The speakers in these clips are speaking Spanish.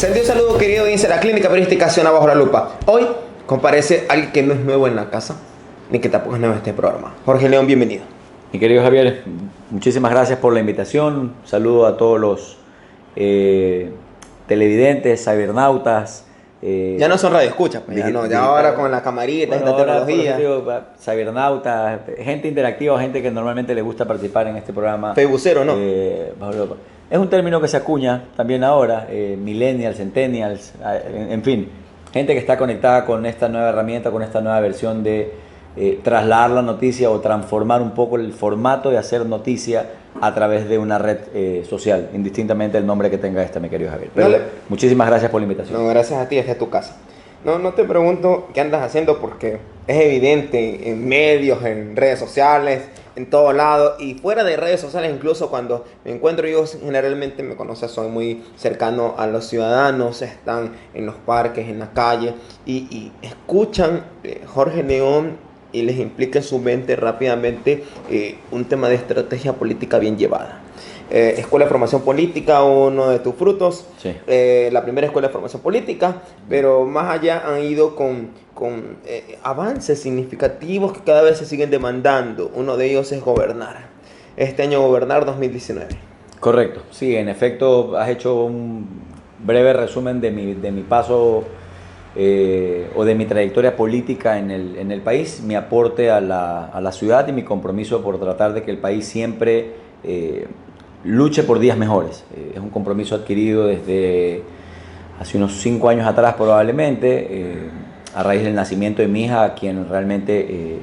Sentí un saludo, querido audiencia de la Clínica Periodística Ciudad Bajo la Lupa. Hoy comparece alguien que no es nuevo en la casa, ni que tampoco es nuevo en este programa. Jorge León, bienvenido. Mi querido Javier, muchísimas gracias por la invitación. Saludo a todos los televidentes, cibernautas. Ya no son radioescuchas, pues, ya ahora con la camarita, bueno, esta tecnología. Cibernautas, gente interactiva, gente que normalmente le gusta participar en este programa. Facebookero, ¿no? Es un término que se acuña también ahora, millennials, centennials, en fin, gente que está conectada con esta nueva herramienta, con esta nueva versión de trasladar la noticia o transformar un poco el formato de hacer noticia a través de una red social, indistintamente el nombre que tenga esta, mi querido Javier. Pero muchísimas gracias por la invitación. No, gracias a ti, esta es tu casa. No te pregunto qué andas haciendo porque es evidente en medios, en redes sociales, en todo lado y fuera de redes sociales, incluso cuando me encuentro yo, generalmente me conoces, soy muy cercano a los ciudadanos, están en los parques, en la calle y escuchan Jorge León y les implica en su mente rápidamente un tema de estrategia política bien llevada. Escuela de Formación Política, uno de tus frutos, sí. La primera escuela de formación política, pero más allá han ido con avances significativos que cada vez se siguen demandando. Uno de ellos es gobernar. Este año gobernar 2019. Correcto, sí, en efecto has hecho un breve resumen de mi paso o de mi trayectoria política en el país, mi aporte a la ciudad y mi compromiso por tratar de que el país siempre luche por días mejores. Es un compromiso adquirido desde hace unos 5 años atrás probablemente, a raíz del nacimiento de mi hija, a quien realmente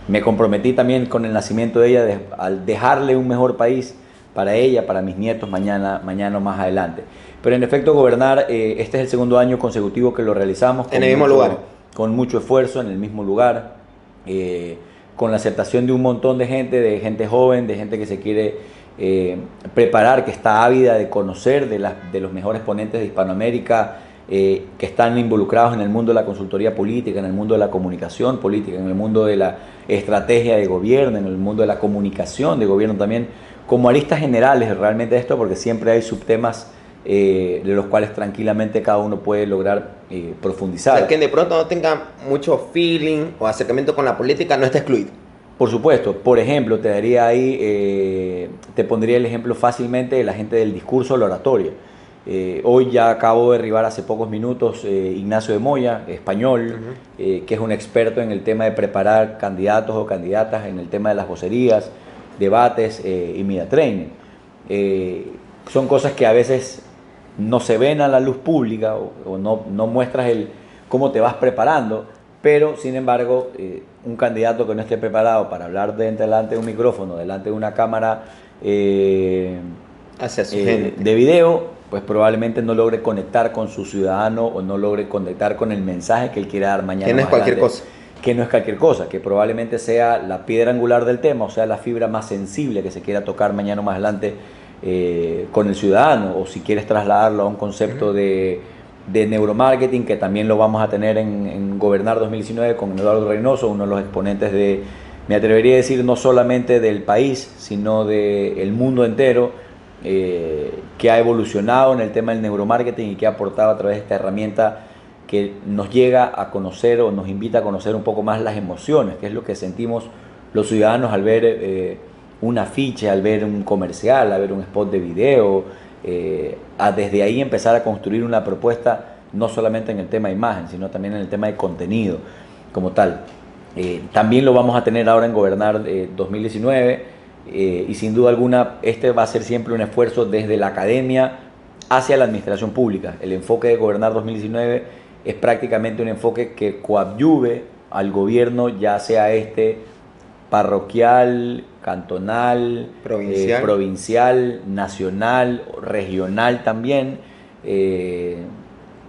me comprometí también con el nacimiento de ella, al dejarle un mejor país para ella, para mis nietos mañana o más adelante. Pero en efecto gobernar, este es el segundo año consecutivo que lo realizamos. En el mismo lugar. Con mucho esfuerzo, en el mismo lugar, con la aceptación de un montón de gente joven, de gente que se quiere preparar, que está ávida de conocer de los mejores ponentes de Hispanoamérica, que están involucrados en el mundo de la consultoría política, en el mundo de la comunicación política, en el mundo de la estrategia de gobierno, en el mundo de la comunicación de gobierno también, como aristas generales realmente de esto, porque siempre hay subtemas de los cuales tranquilamente cada uno puede lograr profundizar. O sea, que de pronto no tenga mucho feeling o acercamiento con la política no está excluido. Por supuesto, por ejemplo, te daría ahí, te pondría el ejemplo fácilmente de la gente del discurso, la oratoria. Hoy ya acabo de derribar hace pocos minutos Ignacio de Moya, español, que es un experto en el tema de preparar candidatos o candidatas, en el tema de las vocerías, debates y media training. Son cosas que a veces no se ven a la luz pública o no muestras cómo te vas preparando, pero sin embargo un candidato que no esté preparado para hablar delante de un micrófono, delante de una cámara de video, pues probablemente no logre conectar con su ciudadano o no logre conectar con el mensaje que él quiere dar mañana. Que no es cualquier cosa. Que no es cualquier cosa, que probablemente sea la piedra angular del tema, o sea, la fibra más sensible que se quiera tocar mañana o más adelante con el ciudadano, o si quieres trasladarlo a un concepto de neuromarketing, que también lo vamos a tener en Gobernar 2019 con Eduardo Reynoso, uno de los exponentes me atrevería a decir, no solamente del país, sino del mundo entero, que ha evolucionado en el tema del neuromarketing y que ha aportado a través de esta herramienta que nos llega a conocer o nos invita a conocer un poco más las emociones, que es lo que sentimos los ciudadanos al ver un afiche, al ver un comercial, al ver un spot de video, desde ahí empezar a construir una propuesta, no solamente en el tema de imagen, sino también en el tema de contenido como tal. También lo vamos a tener ahora en Gobernar 2019 y sin duda alguna este va a ser siempre un esfuerzo desde la academia hacia la administración pública. El enfoque de Gobernar 2019 es prácticamente un enfoque que coadyuve al gobierno, ya sea parroquial, cantonal, provincial, nacional, regional también,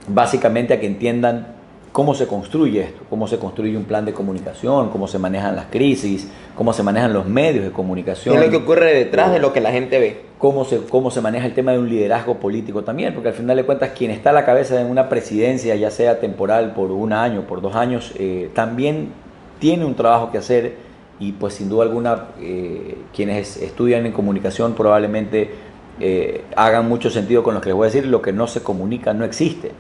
básicamente a que entiendan cómo se construye esto, cómo se construye un plan de comunicación, cómo se manejan las crisis, cómo se manejan los medios de comunicación. ¿Qué es lo que ocurre detrás de lo que la gente ve? Cómo se maneja el tema de un liderazgo político también, porque al final de cuentas quien está a la cabeza de una presidencia, ya sea temporal por 1 año, por 2 años, también tiene un trabajo que hacer y pues sin duda alguna quienes estudian en comunicación probablemente hagan mucho sentido con lo que les voy a decir. Lo que no se comunica no existe.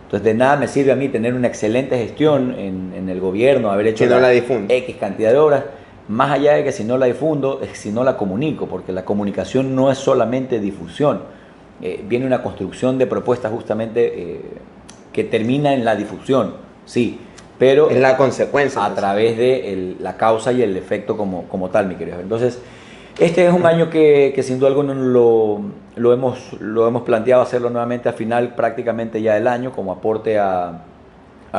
Entonces de nada me sirve a mí tener una excelente gestión en el gobierno, haber hecho si no la difundo. X cantidad de obras, más allá de que si no la difundo, es si no la comunico, porque la comunicación no es solamente difusión. Viene una construcción de propuestas justamente que termina en la difusión, sí, pero es la consecuencia a través de la causa y el efecto como tal, mi querido. Entonces, este es un año que sin duda alguna lo hemos planteado hacerlo nuevamente a final prácticamente ya del año, como aporte a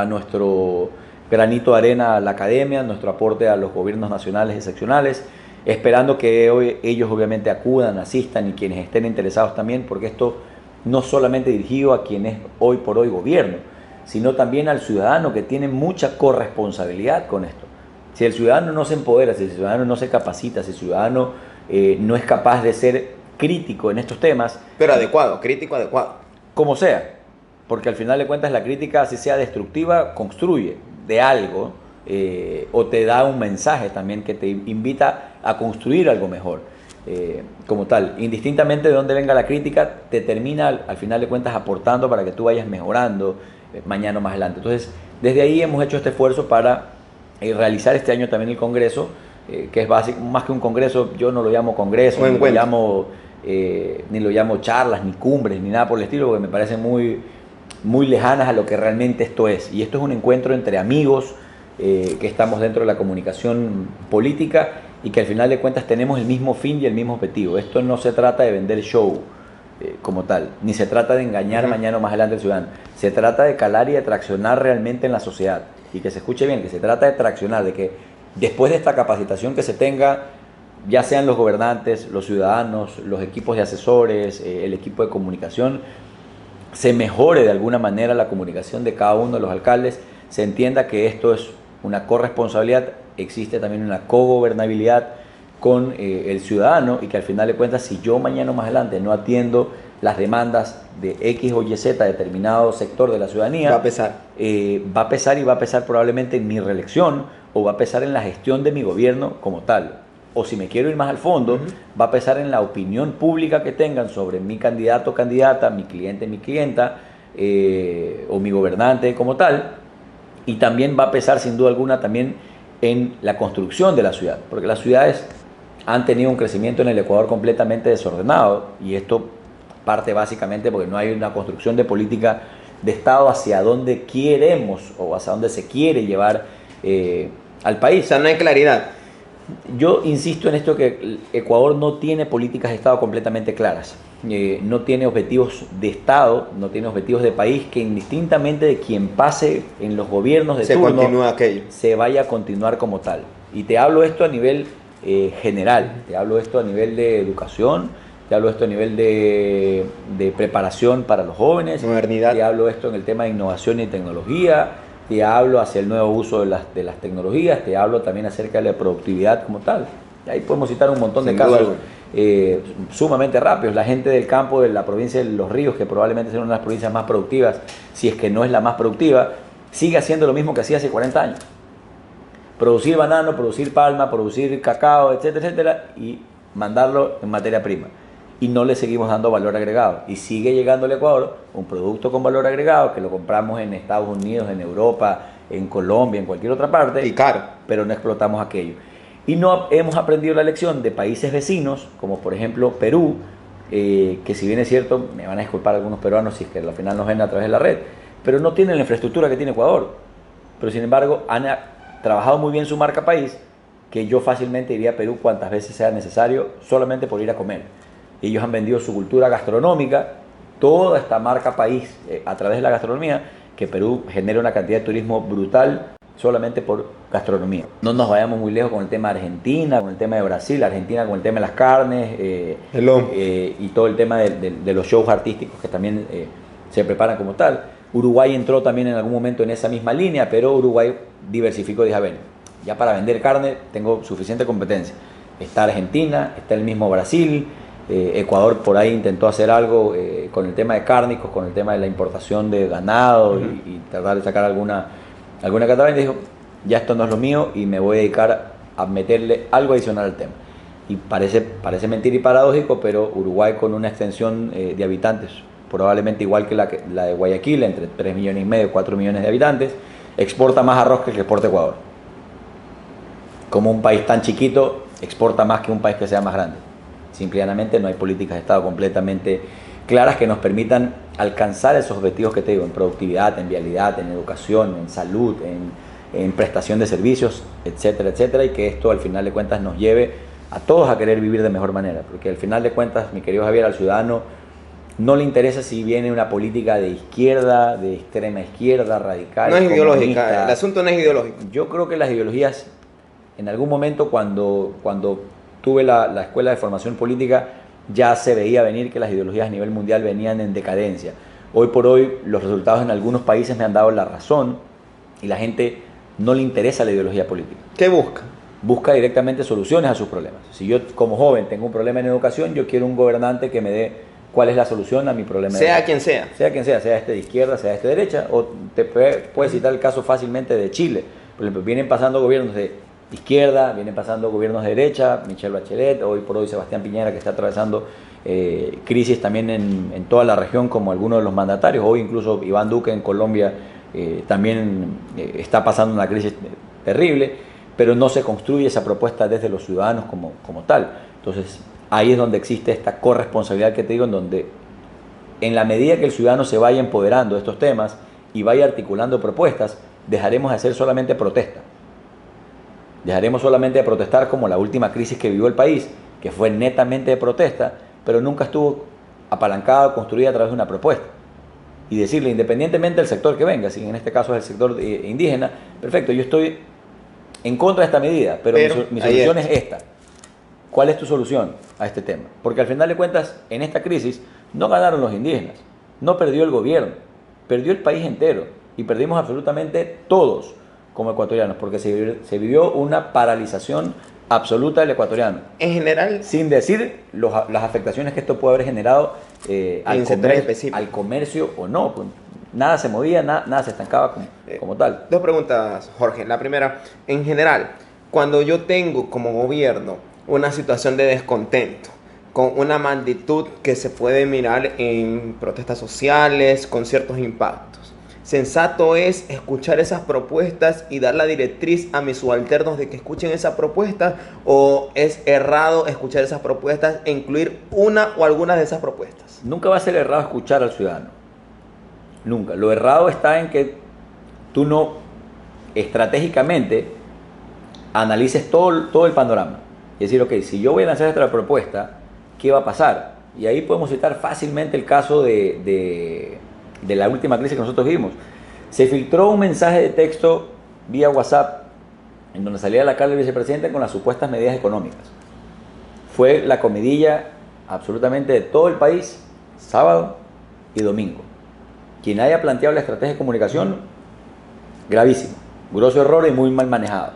nuestro granito de arena a la academia, nuestro aporte a los gobiernos nacionales y seccionales, esperando que hoy ellos obviamente acudan, asistan y quienes estén interesados también, porque esto no solamente dirigido a quien es hoy por hoy gobierno, sino también al ciudadano que tiene mucha corresponsabilidad con esto. Si el ciudadano no se empodera, si el ciudadano no se capacita, si el ciudadano no es capaz de ser crítico en estos temas. Pero adecuado, crítico adecuado. Como sea, porque al final de cuentas la crítica, si sea destructiva, construye de algo o te da un mensaje también que te invita a construir algo mejor. Como tal, indistintamente de dónde venga la crítica, te termina al final de cuentas aportando para que tú vayas mejorando mañana o más adelante. Entonces, desde ahí hemos hecho este esfuerzo para realizar este año también el Congreso, que es básico, más que un Congreso, yo no lo llamo Congreso, ni lo llamo charlas, ni cumbres, ni nada por el estilo, porque me parecen muy lejanas a lo que realmente esto es. Y esto es un encuentro entre amigos que estamos dentro de la comunicación política y que al final de cuentas tenemos el mismo fin y el mismo objetivo. Esto no se trata de vender show como tal, ni se trata de engañar mañana o más adelante al ciudadano. Se trata de calar y de traccionar realmente en la sociedad. Y que se escuche bien, que se trata de traccionar, de que después de esta capacitación que se tenga, ya sean los gobernantes, los ciudadanos, los equipos de asesores, el equipo de comunicación, se mejore de alguna manera la comunicación de cada uno de los alcaldes, se entienda que esto es una corresponsabilidad, existe también una cogobernabilidad con el ciudadano y que al final de cuentas, si yo mañana o más adelante no atiendo las demandas de X o Y Z determinado sector de la ciudadanía, va a pesar. Va a pesar y va a pesar probablemente en mi reelección o va a pesar en la gestión de mi gobierno como tal. O si me quiero ir más al fondo, va a pesar en la opinión pública que tengan sobre mi candidato o candidata, mi cliente, mi clienta, o mi gobernante como tal. Y también va a pesar sin duda alguna también en la construcción de la ciudad, porque las ciudades han tenido un crecimiento en el Ecuador completamente desordenado y esto parte básicamente porque no hay una construcción de política de Estado hacia dónde queremos o hacia dónde se quiere llevar al país. O sea, no hay claridad. Yo insisto en esto que Ecuador no tiene políticas de Estado completamente claras, no tiene objetivos de Estado, no tiene objetivos de país que indistintamente de quien pase en los gobiernos de turno se vaya a continuar como tal. Y te hablo esto a nivel general, te hablo esto a nivel de educación, te hablo esto a nivel de preparación para los jóvenes, modernidad. Te hablo esto en el tema de innovación y tecnología, te hablo hacia el nuevo uso de las tecnologías, te hablo también acerca de la productividad como tal. Ahí podemos citar un montón de casos sumamente rápidos. La gente del campo de la provincia de Los Ríos, que probablemente sea una de las provincias más productivas, si es que no es la más productiva, sigue haciendo lo mismo que hacía hace 40 años. Producir banano, producir palma, producir cacao, etcétera, etcétera, y mandarlo en materia prima. Y no le seguimos dando valor agregado. Y sigue llegando al Ecuador un producto con valor agregado que lo compramos en Estados Unidos, en Europa, en Colombia, en cualquier otra parte. Y caro. Pero no explotamos aquello. Y no hemos aprendido la lección de países vecinos, como por ejemplo Perú, que si bien es cierto, me van a disculpar algunos peruanos si es que al final nos ven a través de la red, pero no tienen la infraestructura que tiene Ecuador. Pero sin embargo han trabajado muy bien su marca país, que yo fácilmente iría a Perú cuantas veces sea necesario, solamente por ir a comer. Ellos han vendido su cultura gastronómica, toda esta marca país a través de la gastronomía, que Perú genera una cantidad de turismo brutal solamente por gastronomía. No nos vayamos muy lejos con el tema de Argentina, con el tema de Brasil, Argentina con el tema de las carnes y todo el tema de los shows artísticos que también se preparan como tal. Uruguay entró también en algún momento en esa misma línea, pero Uruguay diversificó y dijo, a ver, ya para vender carne tengo suficiente competencia. Está Argentina, está el mismo Brasil, Ecuador por ahí intentó hacer algo con el tema de cárnicos, con el tema de la importación de ganado y tratar de sacar alguna catarata, y dijo, ya esto no es lo mío y me voy a dedicar a meterle algo adicional al tema. y parece mentira y paradójico, pero Uruguay con una extensión de habitantes probablemente igual que la de Guayaquil, entre 3,5 millones, 4 millones de habitantes, exporta más arroz que el que exporta Ecuador. Como un país tan chiquito exporta más que un país que sea más grande. Simplemente no hay políticas de Estado completamente claras que nos permitan alcanzar esos objetivos que te digo, en productividad, en vialidad, en educación, en salud, en prestación de servicios, etcétera, etcétera, y que esto al final de cuentas nos lleve a todos a querer vivir de mejor manera, porque al final de cuentas, mi querido Javier, al ciudadano no le interesa si viene una política de izquierda, de extrema izquierda, radical, no es comunista. ideológica, el asunto no es ideológico. Yo creo que las ideologías, en algún momento cuando tuve la escuela de formación política, ya se veía venir que las ideologías a nivel mundial venían en decadencia. Hoy por hoy los resultados en algunos países me han dado la razón y la gente no le interesa la ideología política. ¿Qué busca? Busca directamente soluciones a sus problemas. Si yo como joven tengo un problema en educación, yo quiero un gobernante que me dé cuál es la solución a mi problema. Sea quien sea. Sea quien sea este de izquierda, sea este de derecha, o te puedes citar el caso fácilmente de Chile. Por ejemplo, vienen pasando gobiernos de izquierda, vienen pasando gobiernos de derecha, Michelle Bachelet, hoy por hoy Sebastián Piñera, que está atravesando crisis también en toda la región como algunos de los mandatarios. Hoy incluso Iván Duque en Colombia también está pasando una crisis terrible, pero no se construye esa propuesta desde los ciudadanos como tal. Entonces ahí es donde existe esta corresponsabilidad que te digo, en donde en la medida que el ciudadano se vaya empoderando de estos temas y vaya articulando propuestas, dejaremos de hacer solamente protesta. Dejaremos solamente de protestar como la última crisis que vivió el país, que fue netamente de protesta, pero nunca estuvo apalancada o construida a través de una propuesta. Y decirle, independientemente del sector que venga, si en este caso es el sector indígena, perfecto, yo estoy en contra de esta medida, pero mi solución es esta. ¿Cuál es tu solución a este tema? Porque al final de cuentas, en esta crisis, no ganaron los indígenas, no perdió el gobierno, perdió el país entero y perdimos absolutamente todos como ecuatorianos, porque se vivió una paralización absoluta del ecuatoriano. En general, sin decir las afectaciones que esto puede haber generado al comercio o no. Pues, nada se movía, nada se estancaba como tal. Dos preguntas, Jorge. La primera, en general, cuando yo tengo como gobierno una situación de descontento, con una magnitud que se puede mirar en protestas sociales, con ciertos impactos, sensato es escuchar esas propuestas y dar la directriz a mis subalternos de que escuchen esas propuestas, o es errado escuchar esas propuestas e incluir una o algunas de esas propuestas? Nunca va a ser errado escuchar al ciudadano. Nunca. Lo errado está en que tú no estratégicamente analices todo el panorama. Y decir, ok, si yo voy a lanzar esta propuesta, ¿qué va a pasar? Y ahí podemos citar fácilmente el caso de la última crisis que nosotros vimos. Se filtró un mensaje de texto vía WhatsApp en donde salía a la cara el vicepresidente con las supuestas medidas económicas. Fue la comidilla absolutamente de todo el país, sábado y domingo. Quien haya planteado la estrategia de comunicación, gravísimo, grosso error y muy mal manejado.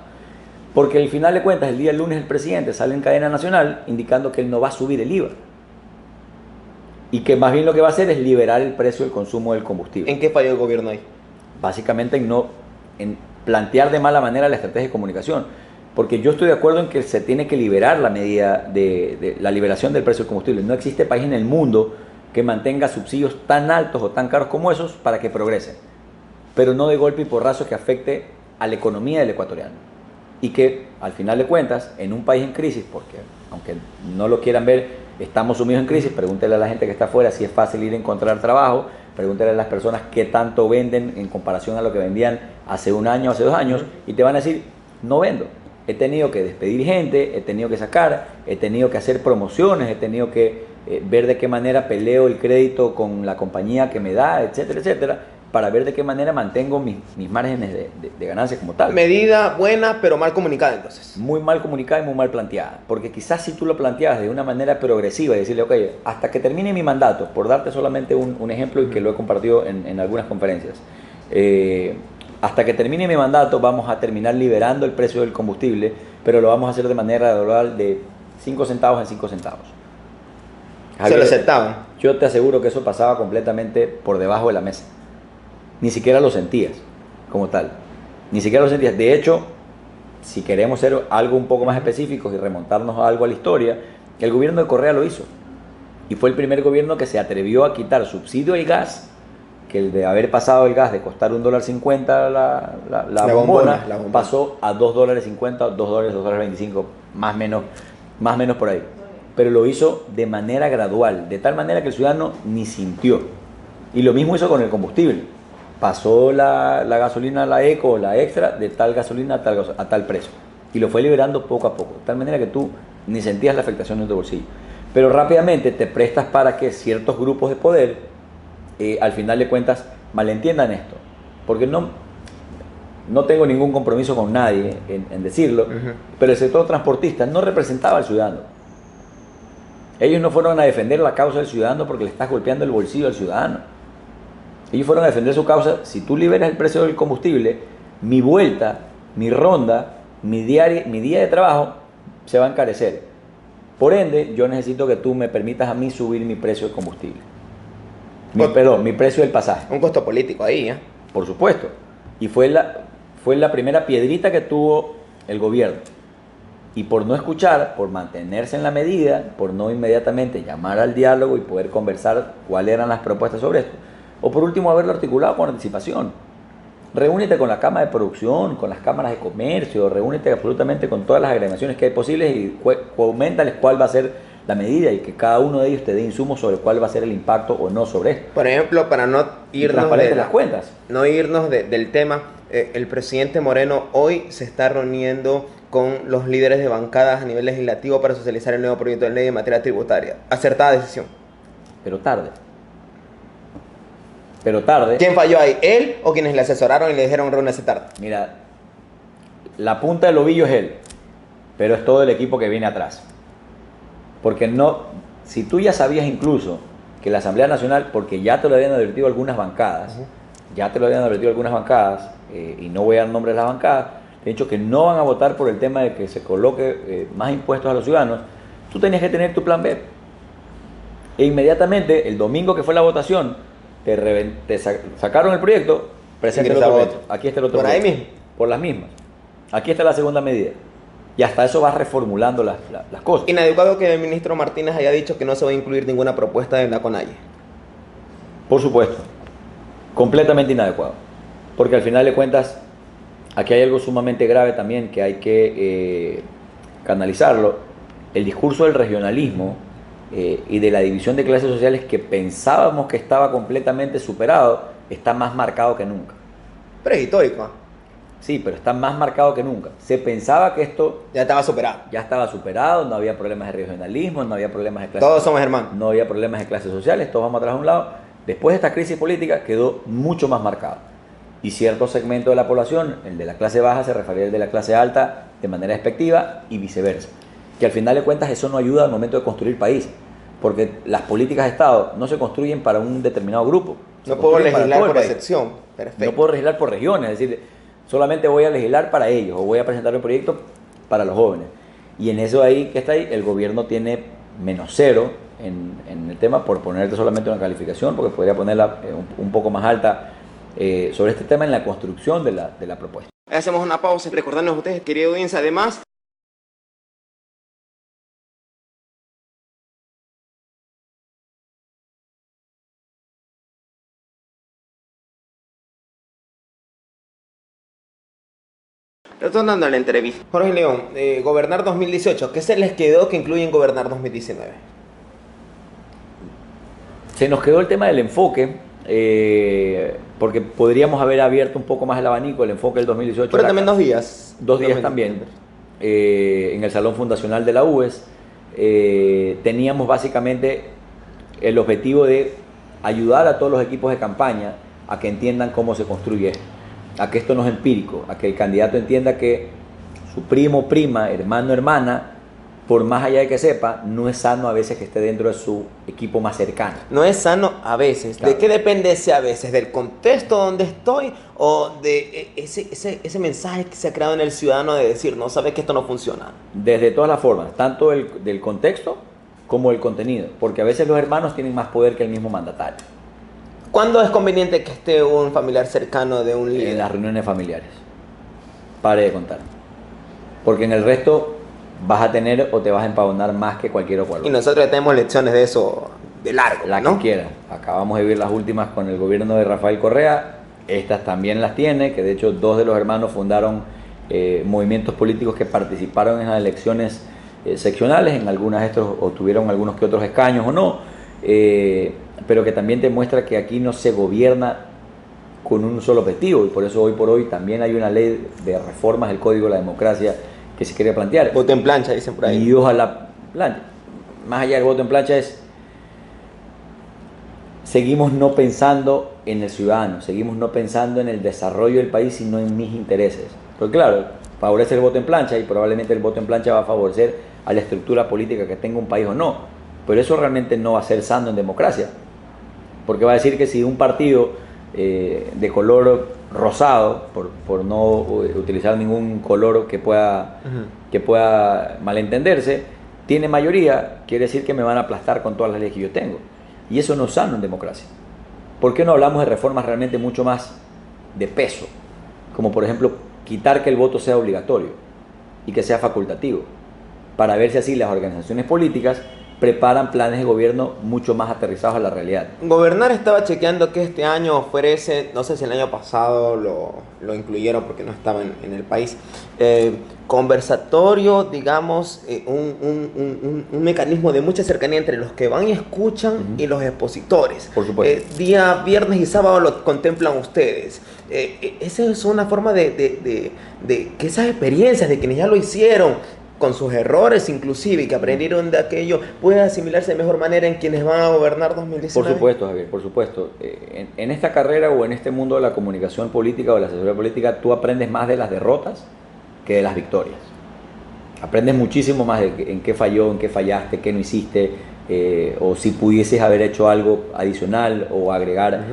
Porque al final de cuentas, el día lunes el presidente sale en cadena nacional indicando que él no va a subir el IVA. Y que más bien lo que va a hacer es liberar el precio del consumo del combustible. ¿En qué falló el gobierno ahí? Básicamente en plantear de mala manera la estrategia de comunicación. Porque yo estoy de acuerdo en que se tiene que liberar la medida de la liberación del precio del combustible. No existe país en el mundo que mantenga subsidios tan altos o tan caros como esos para que progresen. Pero no de golpe y porrazo que afecte a la economía del ecuatoriano. Y que al final de cuentas, en un país en crisis, porque aunque no lo quieran ver, estamos sumidos en crisis, pregúntele a la gente que está afuera si es fácil ir a encontrar trabajo, pregúntele a las personas qué tanto venden en comparación a lo que vendían hace un año, hace 2 años, y te van a decir, no vendo. He tenido que despedir gente, he tenido que sacar, he tenido que hacer promociones, he tenido que ver de qué manera peleo el crédito con la compañía que me da, etcétera, etcétera, para ver de qué manera mantengo mis márgenes de ganancia como tal. Medida buena, pero mal comunicada entonces. Muy mal comunicada y muy mal planteada. Porque quizás si tú lo planteas de una manera progresiva y decirle, ok, hasta que termine mi mandato, por darte solamente un ejemplo y que lo he compartido en algunas conferencias, hasta que termine mi mandato vamos a terminar liberando el precio del combustible, pero lo vamos a hacer de manera gradual de 5 centavos en 5 centavos. ¿Se lo aceptaban? Yo te aseguro que eso pasaba completamente por debajo de la mesa. Ni siquiera lo sentías como tal. Ni siquiera lo sentías. De hecho, si queremos ser algo un poco más específicos y remontarnos a algo a la historia, el gobierno de Correa lo hizo. Y fue el primer gobierno que se atrevió a quitar subsidio al gas, que el de haber pasado el gas de costar $1.50 la bombona, pasó a $2.50, $2, $2.25, más o menos por ahí. Pero lo hizo de manera gradual, de tal manera que el ciudadano ni sintió. Y lo mismo hizo con el combustible. Pasó la gasolina, la eco, la extra, de tal gasolina a tal precio. Y lo fue liberando poco a poco, de tal manera que tú ni sentías la afectación en tu bolsillo. Pero rápidamente te prestas para que ciertos grupos de poder, al final de cuentas, malentiendan esto. Porque no tengo ningún compromiso con nadie en decirlo, pero el sector transportista no representaba al ciudadano. Ellos no fueron a defender la causa del ciudadano porque le estás golpeando el bolsillo al ciudadano. Ellos fueron a defender su causa. Si tú liberas el precio del combustible, mi vuelta, mi ronda, mi día de trabajo se va a encarecer. Por ende, yo necesito que tú me permitas a mí subir mi precio del combustible. Mi precio del pasaje. Un costo político ahí, ¿eh? Por supuesto. Y fue la primera piedrita que tuvo el gobierno. Y por no escuchar, por mantenerse en la medida, por no inmediatamente llamar al diálogo y poder conversar cuáles eran las propuestas sobre esto, o por último haberlo articulado con anticipación. Reúnete con la Cámara de Producción, con las cámaras de comercio, reúnete absolutamente con todas las agremiaciones que hay posibles y coméntales cuál va a ser la medida y que cada uno de ellos te dé insumos sobre cuál va a ser el impacto o no sobre esto. Por ejemplo, para no irnos de las cuentas. No irnos del tema, el presidente Moreno hoy se está reuniendo con los líderes de bancadas a nivel legislativo para socializar el nuevo proyecto de ley en materia tributaria. Acertada decisión. Pero tarde. ¿Quién falló ahí? ¿Él o quienes le asesoraron y le dijeron reúnese tarde? Mira, la punta del ovillo es él, pero es todo el equipo que viene atrás. Porque si tú ya sabías incluso que la Asamblea Nacional, porque ya te lo habían advertido algunas bancadas, y no voy a dar nombres de las bancadas, de hecho que no van a votar por el tema de que se coloque más impuestos a los ciudadanos, tú tenías que tener tu plan B. E inmediatamente, el domingo que fue la votación, te sacaron el proyecto, presenta el otro proyecto. Aquí está el otro proyecto. Por ahí mismo. Por las mismas. Aquí está la segunda medida. Y hasta eso vas reformulando las cosas. Inadecuado que el ministro Martínez haya dicho que no se va a incluir ninguna propuesta en la CONAIE. Por supuesto. Completamente inadecuado. Porque al final de cuentas, aquí hay algo sumamente grave también que hay que canalizarlo. El discurso del regionalismo y de la división de clases sociales que pensábamos que estaba completamente superado, está más marcado que nunca. Pero es histórico. Sí, pero está más marcado que nunca. Se pensaba que esto ya estaba superado. Ya estaba superado, no había problemas de regionalismo, no había problemas de clases. Todos somos hermanos. No había problemas de clases sociales, todos vamos atrás de un lado. Después de esta crisis política quedó mucho más marcado. Y cierto segmento de la población, el de la clase baja, se refería al de la clase alta de manera despectiva y viceversa. Que al final de cuentas eso no ayuda al momento de construir país. Porque las políticas de Estado no se construyen para un determinado grupo. No puedo legislar por excepción. Perfecto. No puedo legislar por regiones, es decir, solamente voy a legislar para ellos o voy a presentar un proyecto para los jóvenes. Y en eso ahí que está ahí, el gobierno tiene -0 en el tema, por ponerte solamente una calificación, porque podría ponerla un poco más alta sobre este tema en la construcción de la propuesta. Hacemos una pausa y recordarnos a ustedes, querida audiencia, además... Retornando a la entrevista. Jorge León, Gobernar 2018, ¿qué se les quedó que incluye en Gobernar 2019? Se nos quedó el tema del enfoque, porque podríamos haber abierto un poco más el abanico, el enfoque del 2018. Pero también 2 días. 2 días también, en el Salón Fundacional de la UES. Teníamos básicamente el objetivo de ayudar a todos los equipos de campaña a que entiendan cómo se construye esto, a que esto no es empírico, a que el candidato entienda que su primo, prima, hermano, hermana, por más allá de que sepa, no es sano a veces que esté dentro de su equipo más cercano. No es sano a veces. Claro. ¿De qué depende ese a veces? ¿Del contexto donde estoy o de ese mensaje que se ha creado en el ciudadano de decir, no sabes que esto no funciona? Desde todas las formas, tanto del contexto como el contenido, porque a veces los hermanos tienen más poder que el mismo mandatario. ¿Cuándo es conveniente que esté un familiar cercano de un líder? En las reuniones familiares. Pare de contar. porque en el resto vas a tener o te vas a empavonar más que cualquier otro. Y nosotros tenemos lecciones de eso de largo, La ¿no? que quieras. Acabamos de vivir las últimas con el gobierno de Rafael Correa, estas también las tiene, que de hecho dos de los hermanos fundaron movimientos políticos que participaron en las elecciones seccionales, en algunas de estos obtuvieron algunos que otros escaños o no, pero que también te muestra que aquí no se gobierna con un solo objetivo, y por eso hoy por hoy también hay una ley de reformas del Código de la Democracia que se quiere plantear. Voto en plancha, dicen por ahí. Y ojalá plancha. Más allá del voto en plancha es, seguimos no pensando en el ciudadano, seguimos no pensando en el desarrollo del país, sino en mis intereses. Porque claro, favorece el voto en plancha y probablemente el voto en plancha va a favorecer a la estructura política que tenga un país o no, pero eso realmente no va a ser sano en democracia, porque va a decir que si un partido de color rosado, por no utilizar ningún color que pueda malentenderse, tiene mayoría, quiere decir que me van a aplastar con todas las leyes que yo tengo. Y eso no es sano en democracia. ¿Por qué no hablamos de reformas realmente mucho más de peso? Como por ejemplo, quitar que el voto sea obligatorio y que sea facultativo, para ver si así las organizaciones políticas preparan planes de gobierno mucho más aterrizados a la realidad. Gobernar estaba chequeando que este año ofrece, no sé si el año pasado lo incluyeron porque no estaba en el país, conversatorio, digamos, un mecanismo de mucha cercanía entre los que van y escuchan y los expositores. Por supuesto. Día viernes y sábado lo contemplan ustedes. Esa es una forma de que esas experiencias de quienes ya lo hicieron, con sus errores inclusive, y que aprendieron de aquello, puede asimilarse de mejor manera en quienes van a gobernar 2019. Por supuesto, Javier, por supuesto. En esta carrera o en este mundo de la comunicación política o de la asesoría política, tú aprendes más de las derrotas que de las victorias. Aprendes muchísimo más de en qué falló, en qué fallaste, qué no hiciste, o si pudieses haber hecho algo adicional o agregar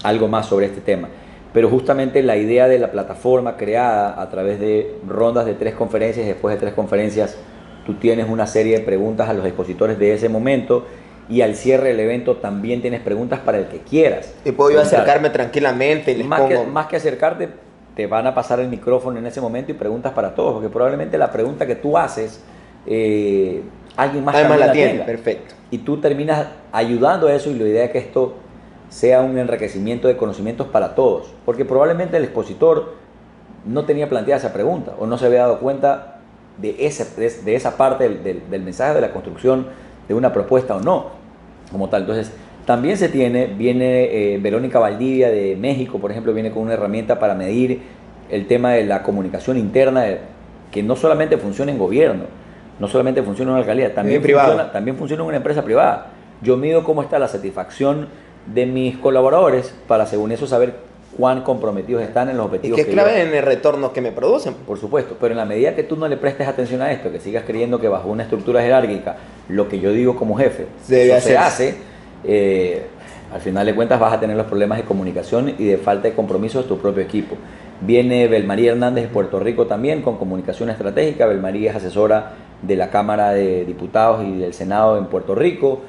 algo más sobre este tema. Pero justamente la idea de la plataforma creada a través de rondas de 3 conferencias, después de 3 conferencias tú tienes una serie de preguntas a los expositores de ese momento, y al cierre del evento también tienes preguntas para el que quieras. Y puedo yo acercarme tranquilamente y les pongo... Más que acercarte, te van a pasar el micrófono en ese momento y preguntas para todos, porque probablemente la pregunta que tú haces, alguien más también la tiene. tenga. Perfecto. Y tú terminas ayudando a eso, y la idea es que esto sea un enriquecimiento de conocimientos para todos, porque probablemente el expositor no tenía planteada esa pregunta o no se había dado cuenta de esa parte del mensaje, de la construcción de una propuesta o no, como tal. Entonces, también viene Verónica Valdivia de México, por ejemplo, viene con una herramienta para medir el tema de la comunicación interna, que no solamente funciona en gobierno, no solamente funciona en una alcaldía, también funciona en una empresa privada. Yo mido cómo está la satisfacción de mis colaboradores para, según eso, saber cuán comprometidos están en los objetivos. Y que es clave en el retorno que me producen. Por supuesto, pero en la medida que tú no le prestes atención a esto, que sigas creyendo que bajo una estructura jerárquica lo que yo digo como jefe se hace, al final de cuentas vas a tener los problemas de comunicación y de falta de compromiso de tu propio equipo. Viene Belmarí Hernández de Puerto Rico también con comunicación estratégica. Belmarí es asesora de la Cámara de Diputados y del Senado en Puerto Rico.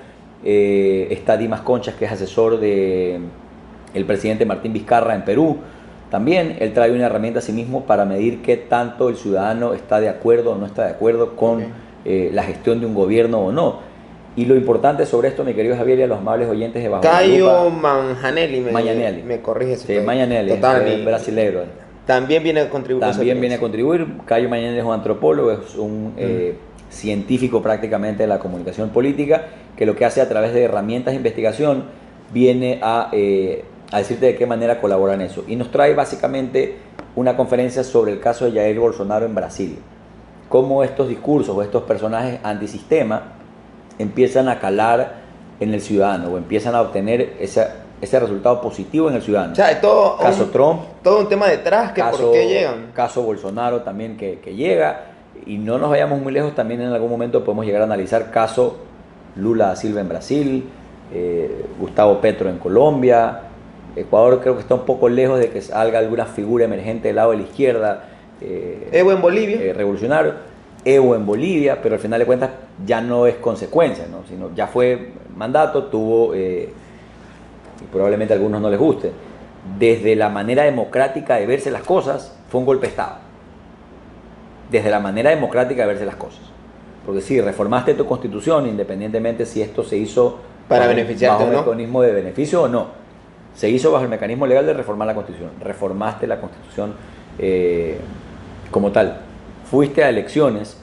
Está Dimas Conchas, que es asesor del presidente Martín Vizcarra en Perú. También él trae una herramienta a sí mismo para medir qué tanto el ciudadano está de acuerdo o no está de acuerdo con la gestión de un gobierno o no. Y lo importante sobre esto, mi querido Javier, y a los amables oyentes de Bajo Caio Manjanelli me corrige. Sí, Manjanelli, es brasileño. También viene a contribuir. Caio Manjanelli es un antropólogo, es un científico prácticamente de la comunicación política, que lo que hace a través de herramientas de investigación viene a decirte de qué manera colaborar en eso. Y nos trae básicamente una conferencia sobre el caso de Jair Bolsonaro en Brasil. Cómo estos discursos o estos personajes antisistema empiezan a calar en el ciudadano o empiezan a obtener ese resultado positivo en el ciudadano. O sea, caso Trump, todo un tema detrás, que por qué llegan. Caso Bolsonaro también que llega, y no nos vayamos muy lejos, también en algún momento podemos llegar a analizar caso Lula da Silva en Brasil, Gustavo Petro en Colombia. Ecuador creo que está un poco lejos de que salga alguna figura emergente del lado de la izquierda. Evo en Bolivia. Revolucionario. Evo en Bolivia, pero al final de cuentas ya no es consecuencia, ¿no? Sino ya fue mandato, tuvo, y probablemente a algunos no les guste, desde la manera democrática de verse las cosas, fue un golpe de Estado. desde la manera democrática de verse las cosas. Porque sí, reformaste tu constitución, independientemente si esto se hizo para beneficiarte bajo o un no. mecanismo de beneficio o no. Se hizo bajo el mecanismo legal de reformar la constitución. Reformaste la constitución como tal. Fuiste a elecciones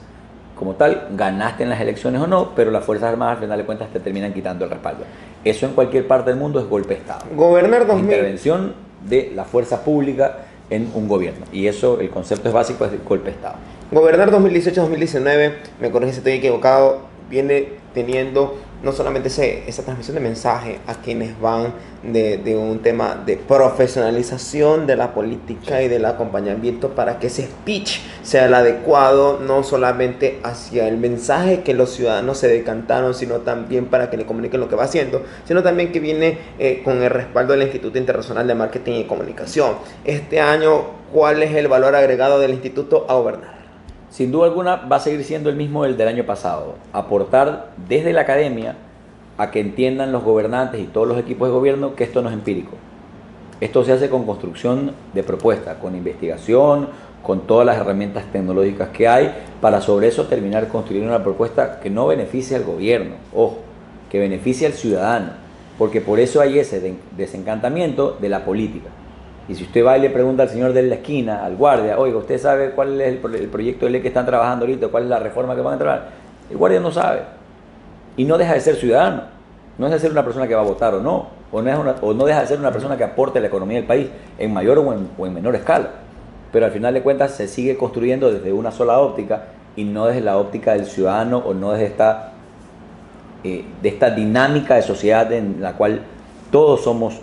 como tal, ganaste en las elecciones o no, pero las Fuerzas Armadas al final de cuentas te terminan quitando el respaldo. Eso en cualquier parte del mundo es golpe de Estado. Gobernar 2000. Intervención de la fuerza pública en un gobierno. Y eso, el concepto es básico, es de golpe de Estado. Gobernar 2018-2019, me corrige si estoy equivocado, viene teniendo no solamente esa transmisión de mensaje a quienes van de un tema de profesionalización de la política y del acompañamiento para que ese speech sea el adecuado, no solamente hacia el mensaje que los ciudadanos se decantaron, sino también para que le comuniquen lo que va haciendo, sino también que viene con el respaldo del Instituto Internacional de Marketing y Comunicación. Este año, ¿cuál es el valor agregado del instituto a gobernar? Sin duda alguna va a seguir siendo el mismo del año pasado. Aportar desde la academia a que entiendan los gobernantes y todos los equipos de gobierno que esto no es empírico. Esto se hace con construcción de propuestas, con investigación, con todas las herramientas tecnológicas que hay, para sobre eso terminar construyendo una propuesta que no beneficie al gobierno, ojo, que beneficie al ciudadano, porque por eso hay ese desencantamiento de la política. Y si usted va y le pregunta al señor de la esquina, al guardia, oiga, ¿usted sabe cuál es el proyecto de ley que están trabajando ahorita? ¿Cuál es la reforma que van a trabajar? El guardia no sabe. Y no deja de ser ciudadano. No deja de ser una persona que va a votar o no. O no deja de ser una persona que aporte a la economía del país en mayor o en menor escala. Pero al final de cuentas se sigue construyendo desde una sola óptica y no desde la óptica del ciudadano o no desde esta dinámica de sociedad en la cual todos somos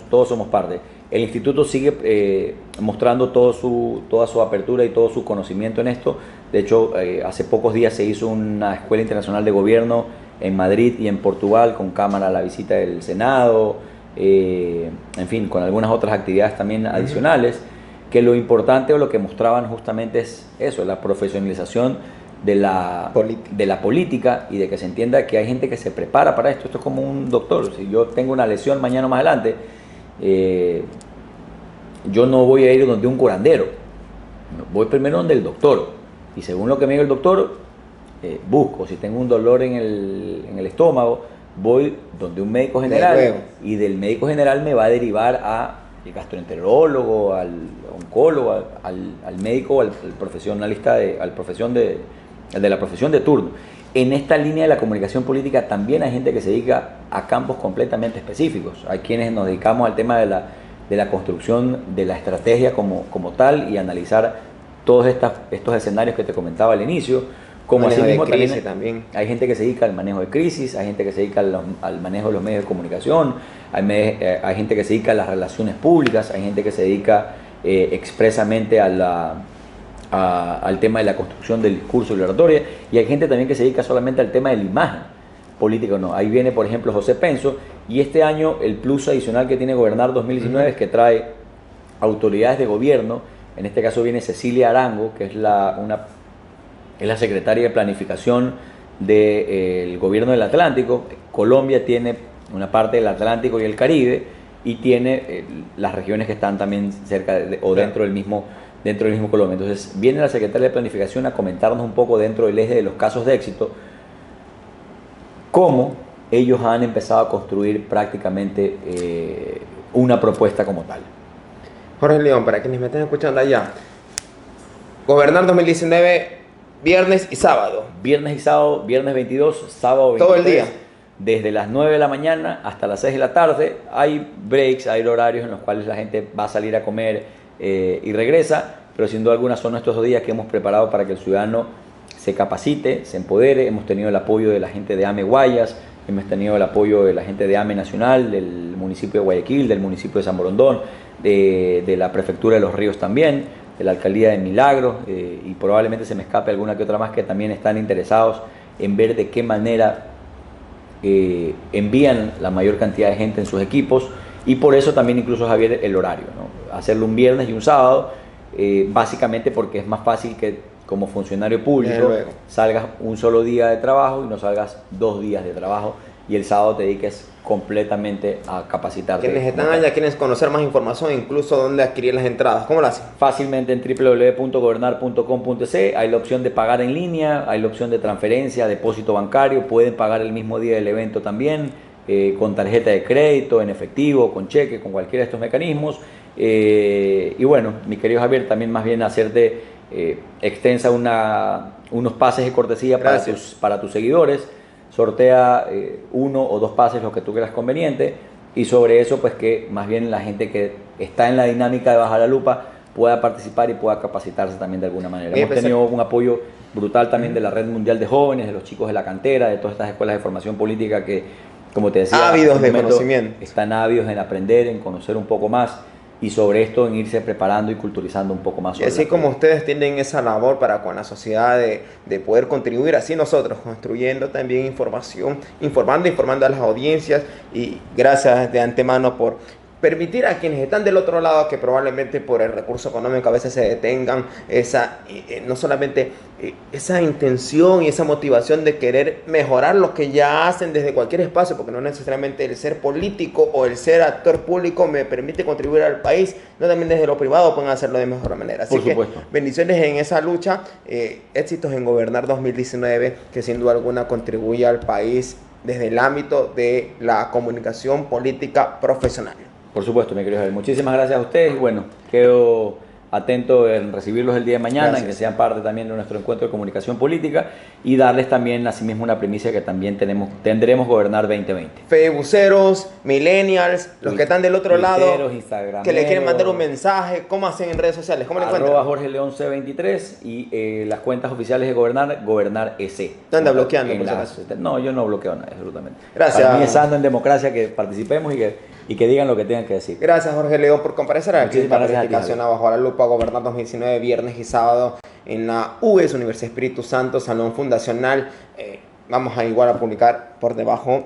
parte. El instituto sigue mostrando toda su apertura y todo su conocimiento en esto. De hecho, hace pocos días se hizo una escuela internacional de gobierno en Madrid y en Portugal, con cámara a la visita del Senado, en fin, con algunas otras actividades también adicionales, que lo importante o lo que mostraban justamente es eso, la profesionalización de la política y de que se entienda que hay gente que se prepara para esto. Esto es como un doctor. Si yo tengo una lesión mañana o más adelante, yo no voy a ir donde un curandero, voy primero donde el doctor, y según lo que me diga el doctor, busco. Si tengo un dolor en el estómago, voy donde un médico general, y del médico general me va a derivar al gastroenterólogo, al oncólogo, al médico, al profesionalista, al de la profesión de turno. En esta línea de la comunicación política también hay gente que se dedica a campos completamente específicos. Hay quienes nos dedicamos al tema de la construcción de la estrategia como tal y analizar todos estos escenarios que te comentaba al inicio. Como así mismo también hay gente que se dedica al manejo de crisis, hay gente que se dedica al manejo de los medios de comunicación, hay gente que se dedica a las relaciones públicas, hay gente que se dedica expresamente al tema de la construcción del discurso y la oratoria, y hay gente también que se dedica solamente al tema de la imagen política o no. Ahí viene, por ejemplo, José Penso, y este año el plus adicional que tiene Gobernar 2019 es que trae autoridades de gobierno. En este caso viene Cecilia Arango, que es la secretaria de Planificación del Gobierno del Atlántico. Colombia tiene una parte del Atlántico y el Caribe, y tiene las regiones que están también cerca dentro del mismo Colombia. Entonces viene la secretaria de Planificación a comentarnos un poco dentro del eje de los casos de éxito, cómo ellos han empezado a construir prácticamente una propuesta como tal. Jorge León, para quienes me estén escuchando allá, Gobernar 2019, viernes y sábado. Viernes y sábado, viernes 22, sábado 23. Todo el día. Desde las 9 de la mañana hasta las 6 de la tarde. Hay breaks, hay horarios en los cuales la gente va a salir a comer y regresa, pero sin duda alguna son estos 2 días que hemos preparado para que el ciudadano se capacite, se empodere. Hemos tenido el apoyo de la gente de AME Guayas, hemos tenido el apoyo de la gente de AME Nacional, del municipio de Guayaquil, del municipio de San Borondón, de la prefectura de Los Ríos también, de la alcaldía de Milagros, y probablemente se me escape alguna que otra más que también están interesados en ver de qué manera envían la mayor cantidad de gente en sus equipos. Y por eso también incluso, Javier, el horario, ¿no? Hacerlo un viernes y un sábado, básicamente porque es más fácil que como funcionario público salgas un solo día de trabajo y no salgas 2 días de trabajo y el sábado te dediques completamente a capacitarte. Quienes están allá quieren conocer más información, incluso dónde adquirir las entradas. ¿Cómo lo hacen? Fácilmente en www.gobernar.com.es hay la opción de pagar en línea, hay la opción de transferencia, depósito bancario, pueden pagar el mismo día del evento también, con tarjeta de crédito, en efectivo, con cheque, con cualquiera de estos mecanismos. Y bueno, mi querido Javier, también más bien hacerte extensa unos pases de cortesía para tus seguidores. Sortea 1 o 2 pases, lo que tú creas conveniente, y sobre eso pues que más bien la gente que está en la dinámica de Baja la Lupa pueda participar y pueda capacitarse también de alguna manera. Hemos tenido un apoyo brutal también de la Red Mundial de Jóvenes, de los chicos de la cantera, de todas estas escuelas de formación política que, como te decía, ávidos de conocimiento, están ávidos en aprender, en conocer un poco más, y sobre esto en irse preparando y culturizando un poco más. Y así como ustedes tienen esa labor para con la sociedad de poder contribuir, así nosotros construyendo también información, informando a las audiencias, y gracias de antemano por permitir a quienes están del otro lado, que probablemente por el recurso económico a veces se detengan, no solamente esa intención y esa motivación de querer mejorar lo que ya hacen desde cualquier espacio, porque no necesariamente el ser político o el ser actor público me permite contribuir al país, no, también desde lo privado pueden hacerlo de mejor manera. Así que bendiciones en esa lucha, éxitos en Gobernar 2019, que sin duda alguna contribuye al país desde el ámbito de la comunicación política profesional. Por supuesto, mi querido Javier. Muchísimas gracias a ustedes. Bueno, quedo atento en recibirlos el día de mañana, en que sean parte también de nuestro encuentro de comunicación política, y darles también asimismo una primicia que también tendremos Gobernar 2020. Facebookeros, millennials, los que están del otro lado, que le quieren mandar un mensaje, ¿cómo hacen en redes sociales? ¿Cómo le encuentran? Jorge León C23 y las cuentas oficiales de Gobernar EC. ¿Te anda bloqueando? No, yo no bloqueo nada, absolutamente. Gracias. Para mí es sano en democracia que participemos y que digan lo que tengan que decir. Gracias, Jorge León, por comparecer a la planificación a Bajo la Lupa, Gobernar 2019, viernes y sábado en la UES, Universidad Espíritu Santo, Salón Fundacional. Vamos a igual a publicar por debajo,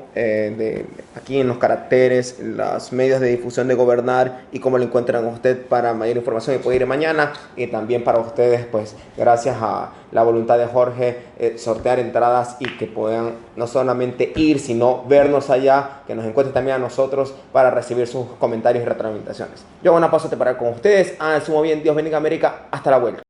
aquí en los caracteres, los medios de difusión de Gobernar y cómo lo encuentran usted para mayor información y puede ir mañana. Y también para ustedes, pues gracias a la voluntad de Jorge, sortear entradas y que puedan no solamente ir, sino vernos allá, que nos encuentren también a nosotros para recibir sus comentarios y retroalimentaciones. Yo, paso a preparar con ustedes. Sumo bien, Dios bendiga América. Hasta la vuelta.